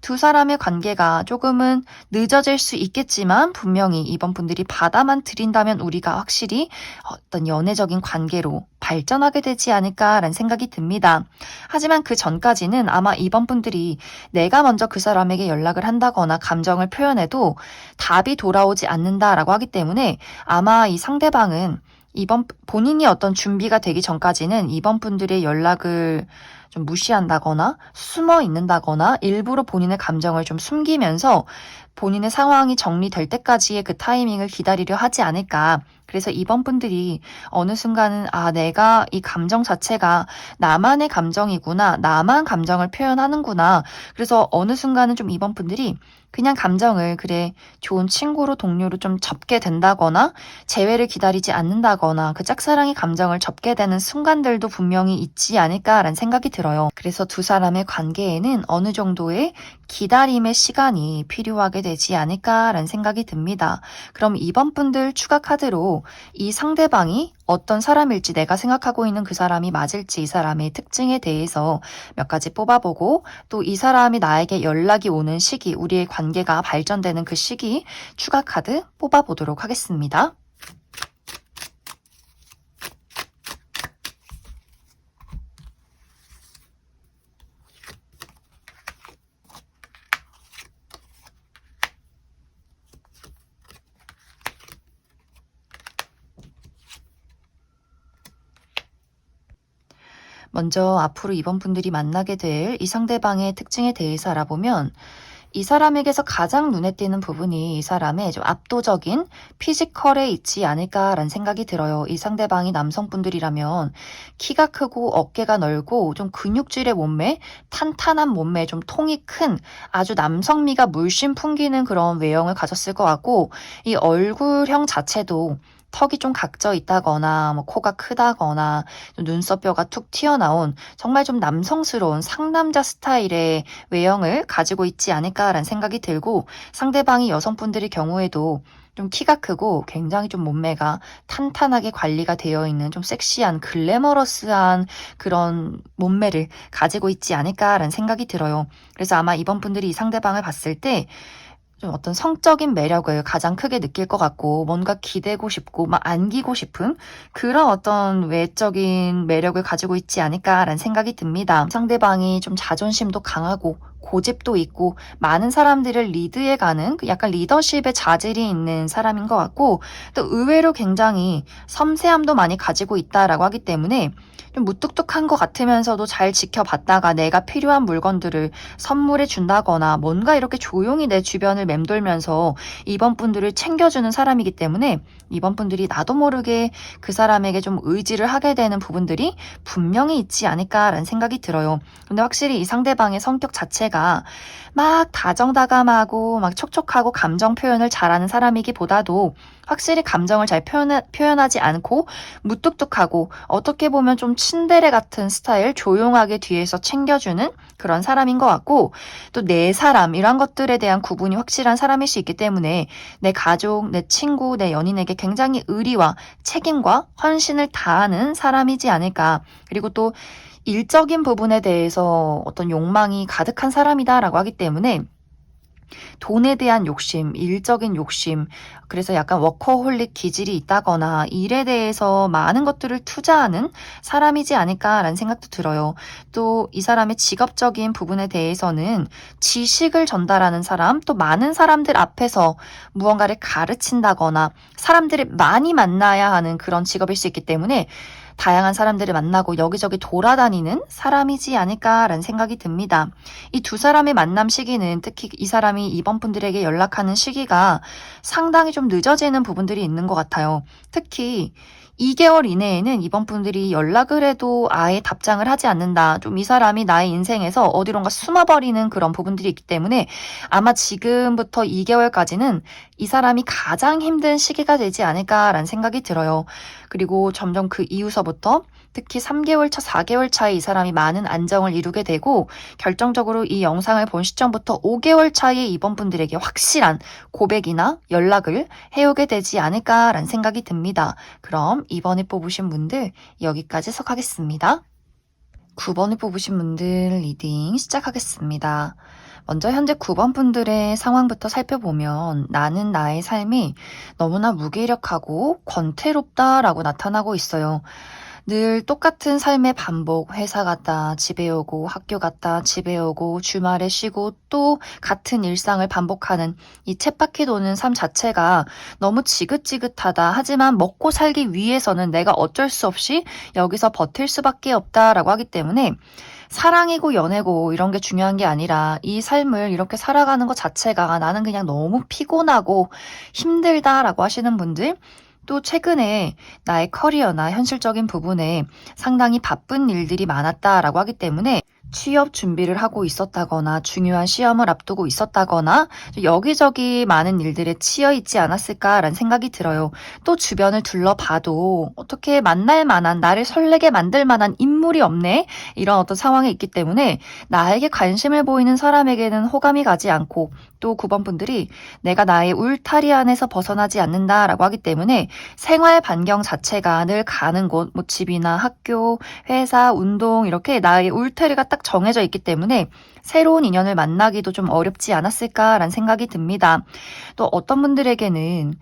A: 두 사람의 관계가 조금은 늦어질 수 있겠지만 분명히 이번 분들이 받아만 들인다면 우리가 확실히 어떤 연애적인 관계로 발전하게 되지 않을까라는 생각이 듭니다. 하지만 그 전까지는 아마 이번 분들이 내가 먼저 그 사람에게 연락을 한다거나 감정을 표현해도 답이 돌아오지 않는다라고 하기 때문에 아마 이 상대방은 이번 본인이 어떤 준비가 되기 전까지는 이번 분들의 연락을 좀 무시한다거나 숨어 있는다거나 일부러 본인의 감정을 좀 숨기면서 본인의 상황이 정리될 때까지의 그 타이밍을 기다리려 하지 않을까. 그래서 이번 분들이 어느 순간은 내가 이 감정 자체가 나만의 감정이구나. 나만 감정을 표현하는구나. 그래서 어느 순간은 좀 이번 분들이 그냥 감정을 그래 좋은 친구로 동료로 좀 접게 된다거나 재회를 기다리지 않는다거나 그 짝사랑의 감정을 접게 되는 순간들도 분명히 있지 않을까라는 생각이 들어요. 그래서 두 사람의 관계에는 어느 정도의 기다림의 시간이 필요하게 되지 않을까라는 생각이 듭니다. 그럼 이번 분들 추가 카드로 이 상대방이 어떤 사람일지 내가 생각하고 있는 그 사람이 맞을지 이 사람의 특징에 대해서 몇 가지 뽑아보고 또 이 사람이 나에게 연락이 오는 시기, 우리의 관계가 발전되는 그 시기 추가 카드 뽑아보도록 하겠습니다. 먼저 앞으로 이번 분들이 만나게 될 이 상대방의 특징에 대해서 알아보면 이 사람에게서 가장 눈에 띄는 부분이 이 사람의 좀 압도적인 피지컬에 있지 않을까라는 생각이 들어요. 이 상대방이 남성분들이라면 키가 크고 어깨가 넓고 좀 근육질의 몸매, 탄탄한 몸매, 좀 통이 큰 아주 남성미가 물씬 풍기는 그런 외형을 가졌을 것 같고 이 얼굴형 자체도 턱이 좀 각져 있다거나 뭐 코가 크다거나 눈썹뼈가 툭 튀어나온 정말 좀 남성스러운 상남자 스타일의 외형을 가지고 있지 않을까라는 생각이 들고 상대방이 여성분들의 경우에도 좀 키가 크고 굉장히 좀 몸매가 탄탄하게 관리가 되어 있는 좀 섹시한 글래머러스한 그런 몸매를 가지고 있지 않을까라는 생각이 들어요. 그래서 아마 이번 분들이 이 상대방을 봤을 때 좀 어떤 성적인 매력을 가장 크게 느낄 것 같고 뭔가 기대고 싶고 막 안기고 싶은 그런 어떤 외적인 매력을 가지고 있지 않을까라는 생각이 듭니다. 상대방이 좀 자존심도 강하고 고집도 있고 많은 사람들을 리드해가는 약간 리더십의 자질이 있는 사람인 것 같고 또 의외로 굉장히 섬세함도 많이 가지고 있다라고 하기 때문에 좀 무뚝뚝한 것 같으면서도 잘 지켜봤다가 내가 필요한 물건들을 선물해 준다거나 뭔가 이렇게 조용히 내 주변을 맴돌면서 이번 분들을 챙겨주는 사람이기 때문에 이번 분들이 나도 모르게 그 사람에게 좀 의지를 하게 되는 부분들이 분명히 있지 않을까라는 생각이 들어요. 근데 확실히 이 상대방의 성격 자체가 막 다정다감하고 막 촉촉하고 감정 표현을 잘하는 사람이기보다도 확실히 감정을 잘 표현하지 않고 무뚝뚝하고 어떻게 보면 좀 친데레 같은 스타일 조용하게 뒤에서 챙겨주는 그런 사람인 것 같고 또 내 사람 이런 것들에 대한 구분이 확실한 사람일 수 있기 때문에 내 가족, 내 친구, 내 연인에게 굉장히 의리와 책임과 헌신을 다하는 사람이지 않을까. 그리고 또 일적인 부분에 대해서 어떤 욕망이 가득한 사람이다라고 하기 때문에 돈에 대한 욕심, 일적인 욕심, 그래서 약간 워커홀릭 기질이 있다거나 일에 대해서 많은 것들을 투자하는 사람이지 않을까라는 생각도 들어요. 또 이 사람의 직업적인 부분에 대해서는 지식을 전달하는 사람, 또 많은 사람들 앞에서 무언가를 가르친다거나 사람들을 많이 만나야 하는 그런 직업일 수 있기 때문에 다양한 사람들을 만나고 여기저기 돌아다니는 사람이지 않을까라는 생각이 듭니다. 이 두 사람의 만남 시기는 특히 이 사람이 이번 분들에게 연락하는 시기가 상당히 좀 늦어지는 부분들이 있는 것 같아요. 특히 2개월 이내에는 이번 분들이 연락을 해도 아예 답장을 하지 않는다. 좀 이 사람이 나의 인생에서 어디론가 숨어버리는 그런 부분들이 있기 때문에 아마 지금부터 2개월까지는 이 사람이 가장 힘든 시기가 되지 않을까라는 생각이 들어요. 그리고 점점 그 이후서부터 특히 3개월 차, 4개월 차에 이 사람이 많은 안정을 이루게 되고 결정적으로 이 영상을 본 시점부터 5개월 차에 이번 분들에게 확실한 고백이나 연락을 해오게 되지 않을까라는 생각이 듭니다. 그럼 이번에 뽑으신 분들 여기까지 속하겠습니다. 9번을 뽑으신 분들 리딩 시작하겠습니다. 먼저 현재 9번 분들의 상황부터 살펴보면 나는 나의 삶이 너무나 무기력하고 권태롭다라고 나타나고 있어요. 늘 똑같은 삶의 반복, 회사 갔다 집에 오고 학교 갔다 집에 오고 주말에 쉬고 또 같은 일상을 반복하는 이 쳇바퀴 도는 삶 자체가 너무 지긋지긋하다. 하지만 먹고 살기 위해서는 내가 어쩔 수 없이 여기서 버틸 수밖에 없다라고 하기 때문에 사랑이고 연애고 이런 게 중요한 게 아니라 이 삶을 이렇게 살아가는 것 자체가 나는 그냥 너무 피곤하고 힘들다라고 하시는 분들, 또 최근에 나의 커리어나 현실적인 부분에 상당히 바쁜 일들이 많았다라고 하기 때문에 취업 준비를 하고 있었다거나 중요한 시험을 앞두고 있었다거나 여기저기 많은 일들에 치여 있지 않았을까라는 생각이 들어요. 또 주변을 둘러봐도 어떻게 만날 만한, 나를 설레게 만들 만한 인물이 없네? 이런 어떤 상황에 있기 때문에 나에게 관심을 보이는 사람에게는 호감이 가지 않고 또 9번 분들이 내가 나의 울타리 안에서 벗어나지 않는다라고 하기 때문에 생활 반경 자체가 늘 가는 곳, 뭐 집이나 학교, 회사, 운동 이렇게 나의 울타리가 딱 정해져 있기 때문에 새로운 인연을 만나기도 좀 어렵지 않았을까라는 생각이 듭니다. 또 어떤 분들에게는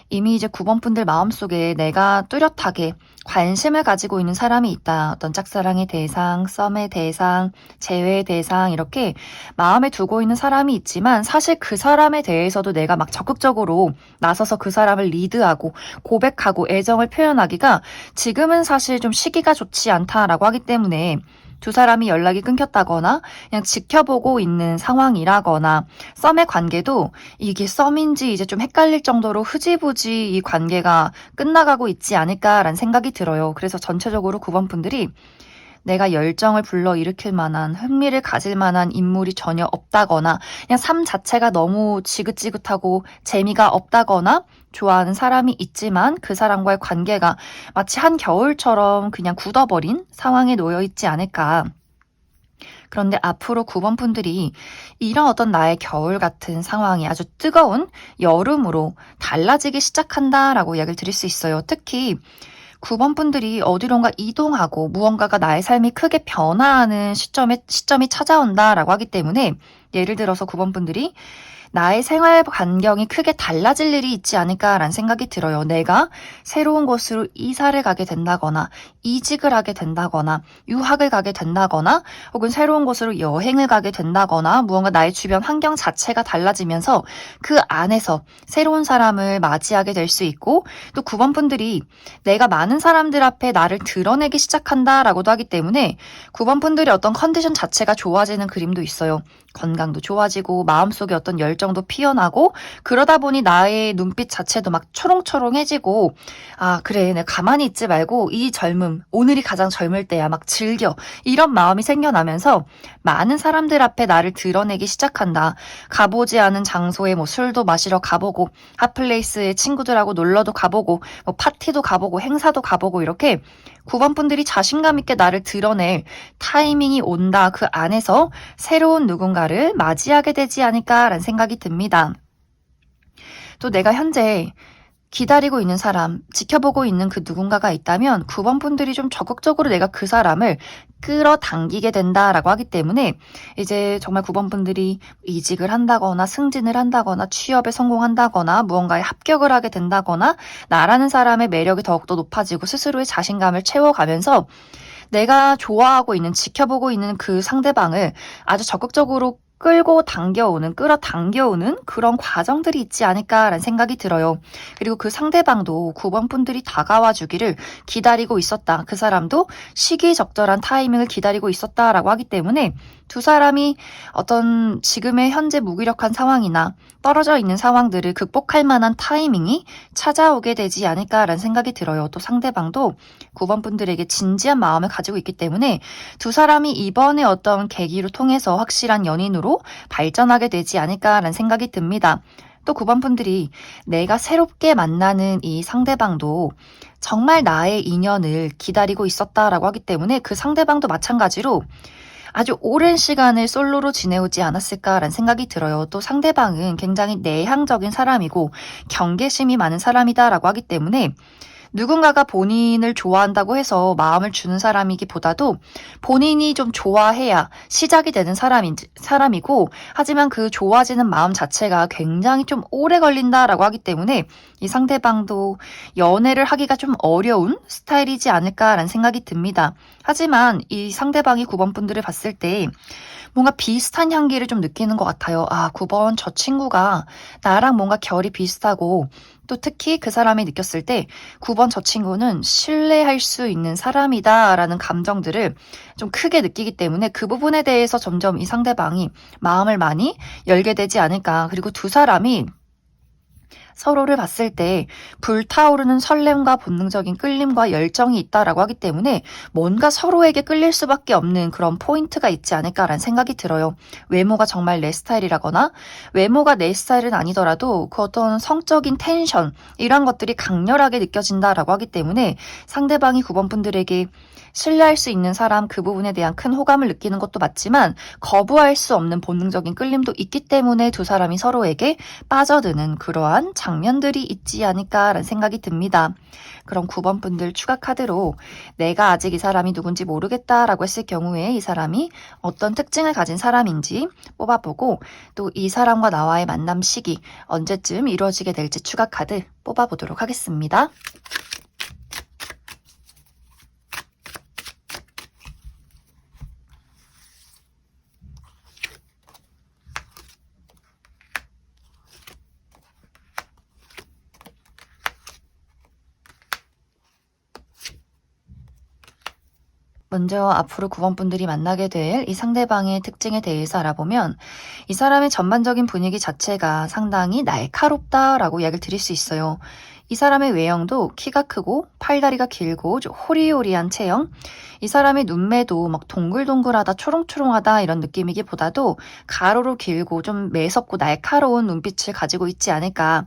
A: 이미 이제 9번 분들 마음속에 내가 뚜렷하게 관심을 가지고 있는 사람이 있다. 어떤 짝사랑의 대상, 썸의 대상, 재회의 대상 이렇게 마음에 두고 있는 사람이 있지만 사실 그 사람에 대해서도 내가 막 적극적으로 나서서 그 사람을 리드하고 고백하고 애정을 표현하기가 지금은 사실 좀 시기가 좋지 않다라고 하기 때문에 두 사람이 연락이 끊겼다거나 그냥 지켜보고 있는 상황이라거나 썸의 관계도 이게 썸인지 이제 좀 헷갈릴 정도로 흐지부지 이 관계가 끝나가고 있지 않을까라는 생각이 들어요. 그래서 전체적으로 9번 분들이 내가 열정을 불러일으킬 만한 흥미를 가질 만한 인물이 전혀 없다거나 그냥 삶 자체가 너무 지긋지긋하고 재미가 없다거나 좋아하는 사람이 있지만 그 사람과의 관계가 마치 한겨울처럼 그냥 굳어버린 상황에 놓여 있지 않을까. 그런데 앞으로 9번 분들이 이런 어떤 나의 겨울 같은 상황이 아주 뜨거운 여름으로 달라지기 시작한다라고 이야기를 드릴 수 있어요. 특히 9번 분들이 어디론가 이동하고 무언가가 나의 삶이 크게 변화하는 시점이 찾아온다라고 하기 때문에 예를 들어서 9번 분들이 나의 생활 반경이 크게 달라질 일이 있지 않을까라는 생각이 들어요. 내가 새로운 곳으로 이사를 가게 된다거나 이직을 하게 된다거나 유학을 가게 된다거나 혹은 새로운 곳으로 여행을 가게 된다거나 무언가 나의 주변 환경 자체가 달라지면서 그 안에서 새로운 사람을 맞이하게 될 수 있고 또 9번 분들이 내가 많은 사람들 앞에 나를 드러내기 시작한다라고도 하기 때문에 9번 분들의 어떤 컨디션 자체가 좋아지는 그림도 있어요. 건강도 좋아지고 마음속에 어떤 열정도 피어나고 그러다 보니 나의 눈빛 자체도 막 초롱초롱해지고 아 그래 내가 가만히 있지 말고 이 젊음 오늘이 가장 젊을 때야 막 즐겨 이런 마음이 생겨나면서 많은 사람들 앞에 나를 드러내기 시작한다. 가보지 않은 장소에 뭐 술도 마시러 가보고 핫플레이스에 친구들하고 놀러도 가보고 뭐 파티도 가보고 행사도 가보고 이렇게 9번 분들이 자신감 있게 나를 드러낼 타이밍이 온다. 그 안에서 새로운 누군가를 맞이하게 되지 않을까라는 생각이 듭니다. 또 내가 현재 기다리고 있는 사람, 지켜보고 있는 그 누군가가 있다면 9번 분들이 좀 적극적으로 내가 그 사람을 끌어당기게 된다라고 하기 때문에 이제 정말 9번 분들이 이직을 한다거나 승진을 한다거나 취업에 성공한다거나 무언가에 합격을 하게 된다거나 나라는 사람의 매력이 더욱더 높아지고 스스로의 자신감을 채워가면서 내가 좋아하고 있는, 지켜보고 있는 그 상대방을 아주 적극적으로 끌어당겨오는 그런 과정들이 있지 않을까라는 생각이 들어요. 그리고 그 상대방도 9번 분들이 다가와 주기를 기다리고 있었다. 그 사람도 시기적절한 타이밍을 기다리고 있었다라고 하기 때문에 두 사람이 어떤 지금의 현재 무기력한 상황이나 떨어져 있는 상황들을 극복할 만한 타이밍이 찾아오게 되지 않을까라는 생각이 들어요. 또 상대방도 9번 분들에게 진지한 마음을 가지고 있기 때문에 두 사람이 이번에 어떤 계기를 통해서 확실한 연인으로 발전하게 되지 않을까라는 생각이 듭니다. 또 9번 분들이 내가 새롭게 만나는 이 상대방도 정말 나의 인연을 기다리고 있었다라고 하기 때문에 그 상대방도 마찬가지로 아주 오랜 시간을 솔로로 지내오지 않았을까라는 생각이 들어요. 또 상대방은 굉장히 내향적인 사람이고 경계심이 많은 사람이다라고 하기 때문에 누군가가 본인을 좋아한다고 해서 마음을 주는 사람이기보다도 본인이 좀 좋아해야 시작이 되는 사람이고, 하지만 그 좋아지는 마음 자체가 굉장히 좀 오래 걸린다라고 하기 때문에 이 상대방도 연애를 하기가 좀 어려운 스타일이지 않을까라는 생각이 듭니다. 하지만 이 상대방이 9번 분들을 봤을 때 뭔가 비슷한 향기를 좀 느끼는 것 같아요. 아, 9번 저 친구가 나랑 뭔가 결이 비슷하고 또 특히 그 사람이 느꼈을 때 9번 저 친구는 신뢰할 수 있는 사람이다라는 감정들을 좀 크게 느끼기 때문에 그 부분에 대해서 점점 이 상대방이 마음을 많이 열게 되지 않을까. 그리고 두 사람이 서로를 봤을 때 불타오르는 설렘과 본능적인 끌림과 열정이 있다라고 하기 때문에 뭔가 서로에게 끌릴 수밖에 없는 그런 포인트가 있지 않을까라는 생각이 들어요. 외모가 정말 내 스타일이라거나 외모가 내 스타일은 아니더라도 그 어떤 성적인 텐션 이런 것들이 강렬하게 느껴진다라고 하기 때문에 상대방이 9번 분들에게 신뢰할 수 있는 사람 그 부분에 대한 큰 호감을 느끼는 것도 맞지만 거부할 수 없는 본능적인 끌림도 있기 때문에 두 사람이 서로에게 빠져드는 그러한 장면들이 있지 않을까라는 생각이 듭니다. 그럼 9번 분들 추가 카드로 내가 아직 이 사람이 누군지 모르겠다라고 했을 경우에 이 사람이 어떤 특징을 가진 사람인지 뽑아보고 또 이 사람과 나와의 만남 시기 언제쯤 이루어지게 될지 추가 카드 뽑아보도록 하겠습니다. 먼저 앞으로 9번 분들이 만나게 될 이 상대방의 특징에 대해서 알아보면 이 사람의 전반적인 분위기 자체가 상당히 날카롭다라고 이야기를 드릴 수 있어요. 이 사람의 외형도 키가 크고 팔다리가 길고 좀 호리호리한 체형. 이 사람의 눈매도 막 동글동글하다 초롱초롱하다 이런 느낌이기보다도 가로로 길고 좀 매섭고 날카로운 눈빛을 가지고 있지 않을까.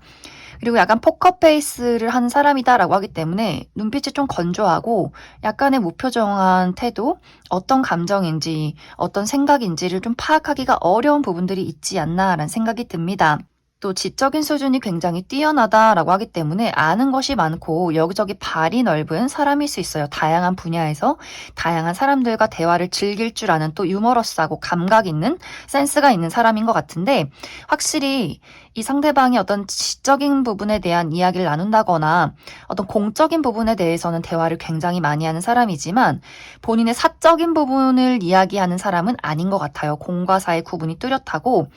A: 그리고 약간 포커페이스를 한 사람이다라고 하기 때문에 눈빛이 좀 건조하고 약간의 무표정한 태도, 어떤 감정인지, 어떤 생각인지를 좀 파악하기가 어려운 부분들이 있지 않나라는 생각이 듭니다. 또 지적인 수준이 굉장히 뛰어나다라고 하기 때문에 아는 것이 많고 여기저기 발이 넓은 사람일 수 있어요. 다양한 분야에서 다양한 사람들과 대화를 즐길 줄 아는 또 유머러스하고 감각 있는 센스가 있는 사람인 것 같은데 확실히 이 상대방이 어떤 지적인 부분에 대한 이야기를 나눈다거나 어떤 공적인 부분에 대해서는 대화를 굉장히 많이 하는 사람이지만 본인의 사적인 부분을 이야기하는 사람은 아닌 것 같아요. 공과 사의 구분이 뚜렷하고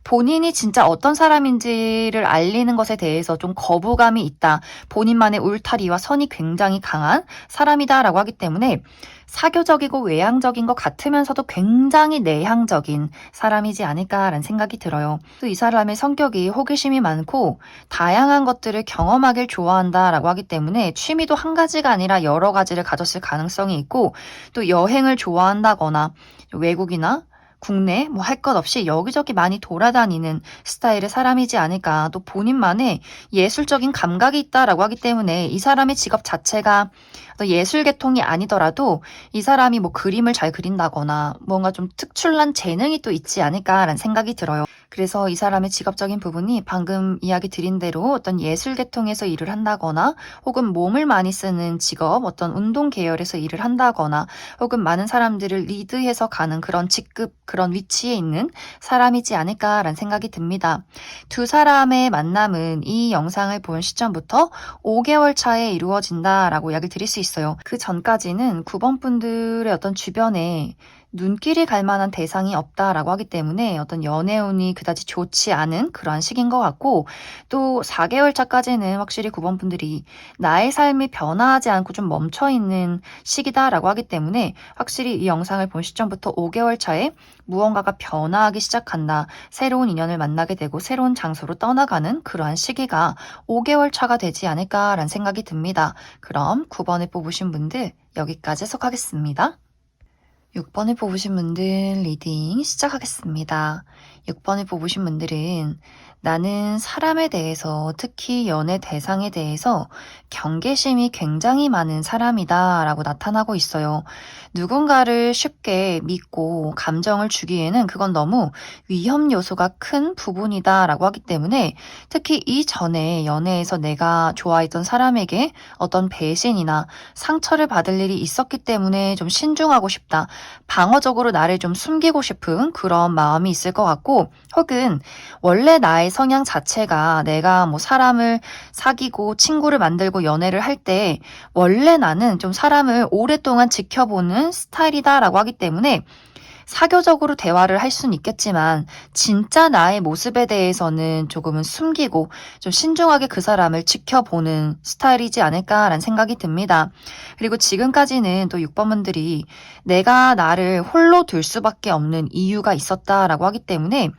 A: 본인이 진짜 어떤 사람인지를 알리는 것에 대해서 좀 거부감이 있다. 본인만의 울타리와 선이 굉장히 강한 사람이다라고 하기 때문에 사교적이고 외향적인 것 같으면서도 굉장히 내향적인 사람이지 않을까라는 생각이 들어요. 또 이 사람의 성격이 호기심이 많고 다양한 것들을 경험하길 좋아한다라고 하기 때문에 취미도 한 가지가 아니라 여러 가지를 가졌을 가능성이 있고 또 여행을 좋아한다거나 외국이나 국내 뭐 할 것 없이 여기저기 많이 돌아다니는 스타일의 사람이지 않을까. 또 본인만의 예술적인 감각이 있다라고 하기 때문에 이 사람의 직업 자체가 예술 계통이 아니더라도 이 사람이 뭐 그림을 잘 그린다거나 뭔가 좀 특출난 재능이 또 있지 않을까라는 생각이 들어요. 그래서 이 사람의 직업적인 부분이 방금 이야기 드린 대로 어떤 예술 계통에서 일을 한다거나 혹은 몸을 많이 쓰는 직업, 어떤 운동 계열에서 일을 한다거나 혹은 많은 사람들을 리드해서 가는 그런 직급, 그런 위치에 있는 사람이지 않을까라는 생각이 듭니다. 두 사람의 만남은 이 영상을 본 시점부터 5개월 차에 이루어진다라고 이야기를 드릴 수 있어요. 그 전까지는 9번 분들의 어떤 주변에 눈길이 갈 만한 대상이 없다라고 하기 때문에 어떤 연애운이 그다지 좋지 않은 그러한 시기인 것 같고, 또 4개월 차까지는 확실히 9번 분들이 나의 삶이 변화하지 않고 좀 멈춰있는 시기다라고 하기 때문에 확실히 이 영상을 본 시점부터 5개월 차에 무언가가 변화하기 시작한다, 새로운 인연을 만나게 되고 새로운 장소로 떠나가는 그러한 시기가 5개월 차가 되지 않을까라는 생각이 듭니다. 그럼 9번을 뽑으신 분들 여기까지 해석하겠습니다. 6번을 뽑으신 분들 리딩 시작하겠습니다. 6번을 뽑으신 분들은 나는 사람에 대해서, 특히 연애 대상에 대해서 경계심이 굉장히 많은 사람이다 라고 나타나고 있어요. 누군가를 쉽게 믿고 감정을 주기에는 그건 너무 위험 요소가 큰 부분이다 라고 하기 때문에, 특히 이전에 연애에서 내가 좋아했던 사람에게 어떤 배신이나 상처를 받을 일이 있었기 때문에 좀 신중하고 싶다, 방어적으로 나를 좀 숨기고 싶은 그런 마음이 있을 것 같고, 혹은 원래 나의 성향 자체가 내가 뭐 사람을 사귀고 친구를 만들고 연애를 할 때 원래 나는 좀 사람을 오랫동안 지켜보는 스타일이다라고 하기 때문에 사교적으로 대화를 할 수는 있겠지만 진짜 나의 모습에 대해서는 조금은 숨기고 좀 신중하게 그 사람을 지켜보는 스타일이지 않을까라는 생각이 듭니다. 그리고 지금까지는 또 6번분들이 내가 나를 홀로 둘 수밖에 없는 이유가 있었다라고 하기 때문에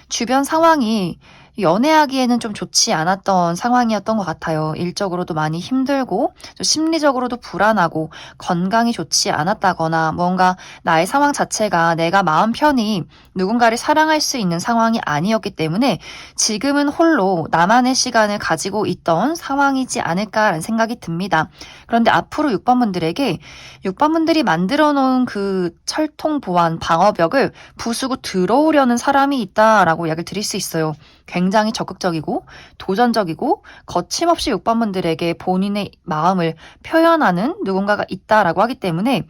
A: 주변 상황이 연애하기에는 좀 좋지 않았던 상황이었던 것 같아요. 일적으로도 많이 힘들고 좀 심리적으로도 불안하고 건강이 좋지 않았다거나 뭔가 나의 상황 자체가 내가 마음 편히 누군가를 사랑할 수 있는 상황이 아니었기 때문에 지금은 홀로 나만의 시간을 가지고 있던 상황이지 않을까라는 생각이 듭니다. 그런데 앞으로 6번분들에게 6번분들이 만들어 놓은 그 철통 보안 방어벽을 부수고 들어오려는 사람이 있다라고 이야기를 드릴 수 있어요. 굉장히 적극적이고 도전적이고 거침없이 6번분들에게 본인의 마음을 표현하는 누군가가 있다라고 하기 때문에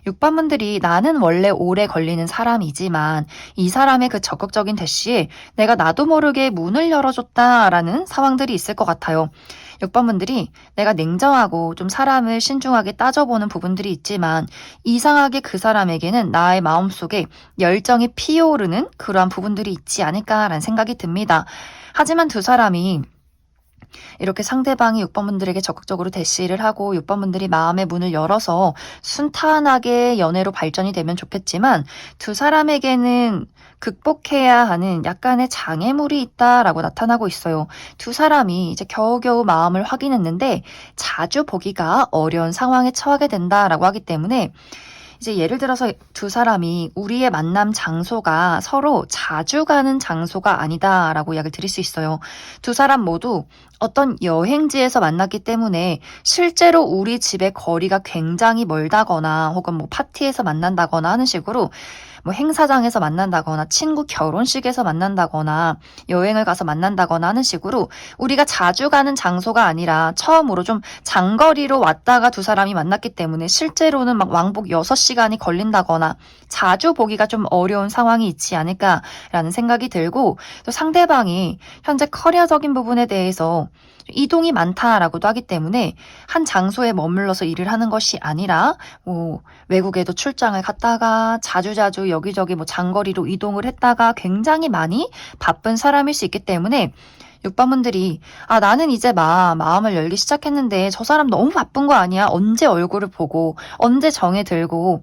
A: 6번분들이 나는 원래 오래 걸리는 사람이지만 이 사람의 그 적극적인 대시에 내가 나도 모르게 문을 열어줬다라는 상황들이 있을 것 같아요. 6번분들이 내가 냉정하고 좀 사람을 신중하게 따져보는 부분들이 있지만 이상하게 그 사람에게는 나의 마음속에 열정이 피어오르는 그러한 부분들이 있지 않을까라는 생각이 듭니다. 하지만 두 사람이 이렇게 상대방이 6번분들에게 적극적으로 대시를 하고 6번분들이 마음의 문을 열어서 순탄하게 연애로 발전이 되면 좋겠지만 두 사람에게는 극복해야 하는 약간의 장애물이 있다라고 나타나고 있어요. 두 사람이 이제 겨우겨우 마음을 확인했는데 자주 보기가 어려운 상황에 처하게 된다라고 하기 때문에 이제 예를 들어서 두 사람이 우리의 만남 장소가 서로 자주 가는 장소가 아니다라고 이야기를 드릴 수 있어요. 두 사람 모두 어떤 여행지에서 만났기 때문에 실제로 우리 집의 거리가 굉장히 멀다거나 혹은 뭐 파티에서 만난다거나 하는 식으로 뭐 행사장에서 만난다거나 친구 결혼식에서 만난다거나 여행을 가서 만난다거나 하는 식으로 우리가 자주 가는 장소가 아니라 처음으로 좀 장거리로 왔다가 두 사람이 만났기 때문에 실제로는 막 왕복 6시간이 걸린다거나 자주 보기가 좀 어려운 상황이 있지 않을까라는 생각이 들고, 또 상대방이 현재 커리어적인 부분에 대해서 이동이 많다라고도 하기 때문에 한 장소에 머물러서 일을 하는 것이 아니라 뭐 외국에도 출장을 갔다가 자주자주 여기저기 뭐 장거리로 이동을 했다가 굉장히 많이 바쁜 사람일 수 있기 때문에 6번분들이 나는 이제 마음을 열기 시작했는데 저 사람 너무 바쁜 거 아니야? 언제 얼굴을 보고 언제 정에 들고,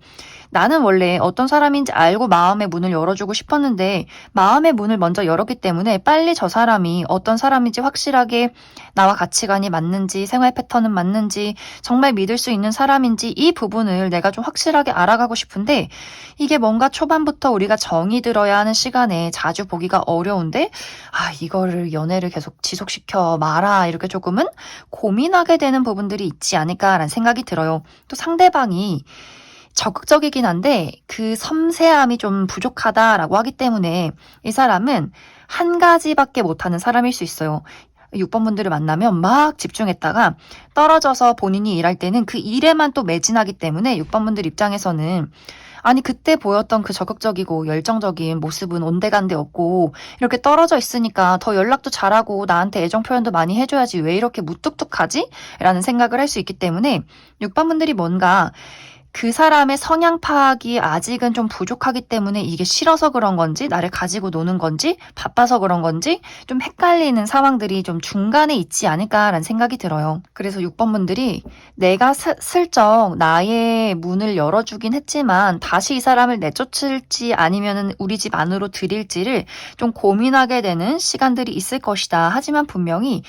A: 나는 원래 어떤 사람인지 알고 마음의 문을 열어주고 싶었는데 마음의 문을 먼저 열었기 때문에 빨리 저 사람이 어떤 사람인지 확실하게 나와 가치관이 맞는지 생활 패턴은 맞는지 정말 믿을 수 있는 사람인지 이 부분을 내가 좀 확실하게 알아가고 싶은데 이게 뭔가 초반부터 우리가 정이 들어야 하는 시간에 자주 보기가 어려운데 이거를 연애를 계속 지속시켜 마라 이렇게 조금은 고민하게 되는 부분들이 있지 않을까라는 생각이 들어요. 또 상대방이 적극적이긴 한데 그 섬세함이 좀 부족하다라고 하기 때문에 이 사람은 한 가지밖에 못하는 사람일 수 있어요. 6번 분들을 만나면 막 집중했다가 떨어져서 본인이 일할 때는 그 일에만 또 매진하기 때문에 6번 분들 입장에서는 아니 그때 보였던 그 적극적이고 열정적인 모습은 온데간데 없고 이렇게 떨어져 있으니까 더 연락도 잘하고 나한테 애정 표현도 많이 해줘야지 왜 이렇게 무뚝뚝하지? 라는 생각을 할 수 있기 때문에 6번 분들이 뭔가 그 사람의 성향 파악이 아직은 좀 부족하기 때문에 이게 싫어서 그런 건지 나를 가지고 노는 건지 바빠서 그런 건지 좀 헷갈리는 상황들이 좀 중간에 있지 않을까라는 생각이 들어요. 그래서 6번 분들이 내가 슬쩍 나의 문을 열어주긴 했지만 다시 이 사람을 내쫓을지 아니면은 우리 집 안으로 들일지를 좀 고민하게 되는 시간들이 있을 것이다. 하지만 분명히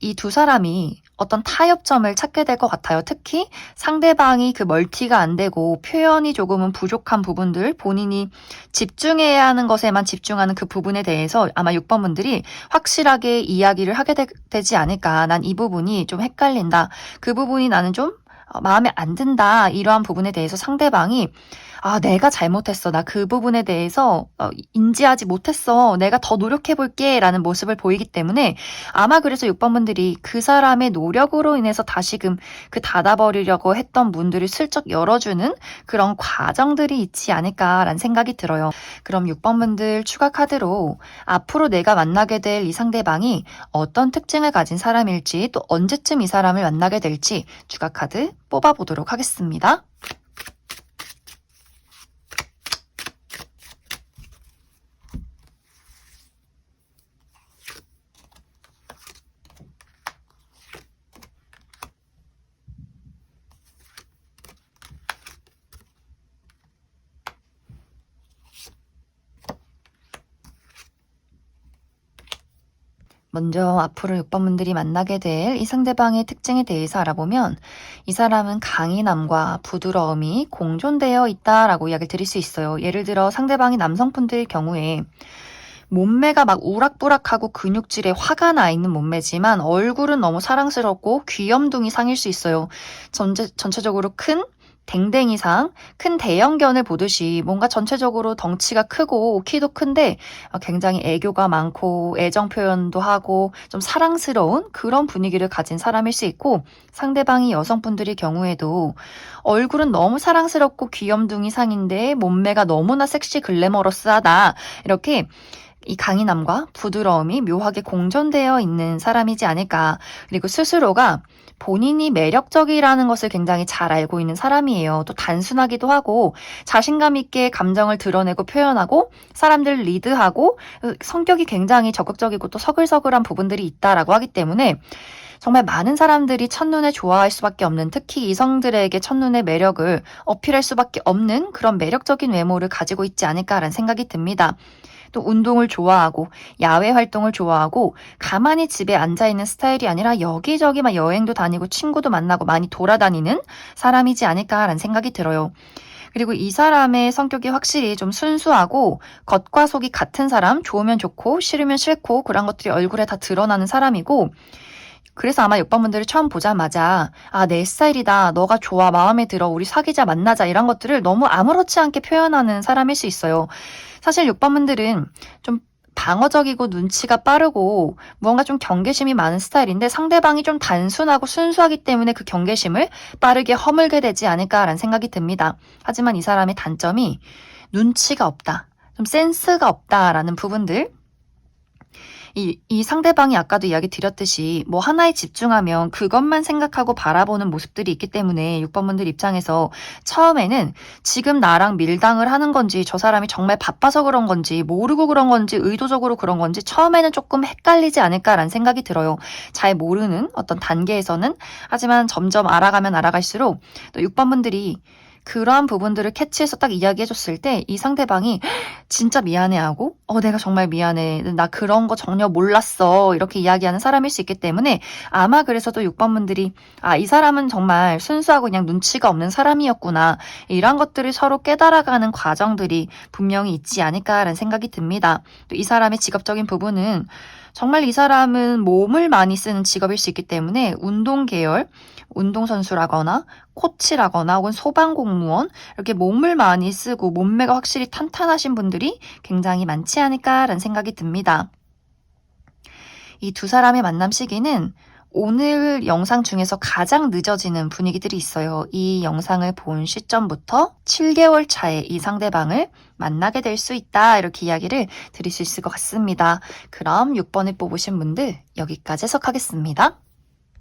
A: 이 두 사람이 어떤 타협점을 찾게 될 것 같아요. 특히 상대방이 그 멀티가 안 되고 표현이 조금은 부족한 부분들, 본인이 집중해야 하는 것에만 집중하는 그 부분에 대해서 아마 6번 분들이 확실하게 이야기를 하게 되지 않을까. 난 이 부분이 좀 헷갈린다. 그 부분이 나는 좀 마음에 안 든다. 이러한 부분에 대해서 상대방이 아, 내가 잘못했어. 나 그 부분에 대해서 인지하지 못했어. 내가 더 노력해볼게. 라는 모습을 보이기 때문에 아마 그래서 6번 분들이 그 사람의 노력으로 인해서 다시금 그 닫아버리려고 했던 문들을 슬쩍 열어주는 그런 과정들이 있지 않을까라는 생각이 들어요. 그럼 6번 분들 추가 카드로 앞으로 내가 만나게 될 이 상대방이 어떤 특징을 가진 사람일지 또 언제쯤 이 사람을 만나게 될지 추가 카드 뽑아보도록 하겠습니다. 먼저 앞으로 6번 분들이 만나게 될 이 상대방의 특징에 대해서 알아보면 이 사람은 강인함과 부드러움이 공존되어 있다라고 이야기를 드릴 수 있어요. 예를 들어 상대방이 남성분들의 경우에 몸매가 막 우락부락하고 근육질에 화가 나 있는 몸매지만 얼굴은 너무 사랑스럽고 귀염둥이 상일 수 있어요. 전체적으로 큰 댕댕이상, 큰 대형견을 보듯이 뭔가 전체적으로 덩치가 크고 키도 큰데 굉장히 애교가 많고 애정 표현도 하고 좀 사랑스러운 그런 분위기를 가진 사람일 수 있고 상대방이 여성분들의 경우에도 얼굴은 너무 사랑스럽고 귀염둥이 상인데 몸매가 너무나 섹시 글래머러스하다. 이렇게 이 강인함과 부드러움이 묘하게 공존되어 있는 사람이지 않을까. 그리고 스스로가 본인이 매력적이라는 것을 굉장히 잘 알고 있는 사람이에요. 또 단순하기도 하고 자신감 있게 감정을 드러내고 표현하고 사람들을 리드하고 성격이 굉장히 적극적이고 또 서글서글한 부분들이 있다라고 하기 때문에 정말 많은 사람들이 첫눈에 좋아할 수밖에 없는 특히 이성들에게 첫눈의 매력을 어필할 수밖에 없는 그런 매력적인 외모를 가지고 있지 않을까라는 생각이 듭니다. 또 운동을 좋아하고 야외 활동을 좋아하고 가만히 집에 앉아있는 스타일이 아니라 여기저기 막 여행도 다니고 친구도 만나고 많이 돌아다니는 사람이지 않을까라는 생각이 들어요. 그리고 이 사람의 성격이 확실히 좀 순수하고 겉과 속이 같은 사람, 좋으면 좋고 싫으면 싫고 그런 것들이 얼굴에 다 드러나는 사람이고 그래서 아마 6번 분들을 처음 보자마자 아, 내 스타일이다. 너가 좋아. 마음에 들어. 우리 사귀자. 만나자. 이런 것들을 너무 아무렇지 않게 표현하는 사람일 수 있어요. 사실 6번 분들은 좀 방어적이고 눈치가 빠르고 무언가 좀 경계심이 많은 스타일인데 상대방이 좀 단순하고 순수하기 때문에 그 경계심을 빠르게 허물게 되지 않을까라는 생각이 듭니다. 하지만 이 사람의 단점이 눈치가 없다. 좀 센스가 없다라는 부분들. 이 상대방이 아까도 이야기 드렸듯이 뭐 하나에 집중하면 그것만 생각하고 바라보는 모습들이 있기 때문에 6번 분들 입장에서 처음에는 지금 나랑 밀당을 하는 건지 저 사람이 정말 바빠서 그런 건지 모르고 그런 건지 의도적으로 그런 건지 처음에는 조금 헷갈리지 않을까라는 생각이 들어요. 잘 모르는 어떤 단계에서는 하지만 점점 알아가면 알아갈수록 또 6번 분들이 그러한 부분들을 캐치해서 딱 이야기해줬을 때 이 상대방이 진짜 미안해하고 내가 정말 미안해. 나 그런 거 전혀 몰랐어. 이렇게 이야기하는 사람일 수 있기 때문에 아마 그래서 또 6번 분들이 이 사람은 정말 순수하고 그냥 눈치가 없는 사람이었구나. 이런 것들을 서로 깨달아가는 과정들이 분명히 있지 않을까라는 생각이 듭니다. 또 이 사람의 직업적인 부분은 정말 이 사람은 몸을 많이 쓰는 직업일 수 있기 때문에 운동 계열, 운동선수라거나 코치라거나 혹은 소방공무원 이렇게 몸을 많이 쓰고 몸매가 확실히 탄탄하신 분들이 굉장히 많지 않을까라는 생각이 듭니다. 이 두 사람의 만남 시기는 오늘 영상 중에서 가장 늦어지는 분위기들이 있어요. 이 영상을 본 시점부터 7개월 차에 이 상대방을 만나게 될 수 있다. 이렇게 이야기를 드릴 수 있을 것 같습니다. 그럼 6번을 뽑으신 분들 여기까지 해석하겠습니다.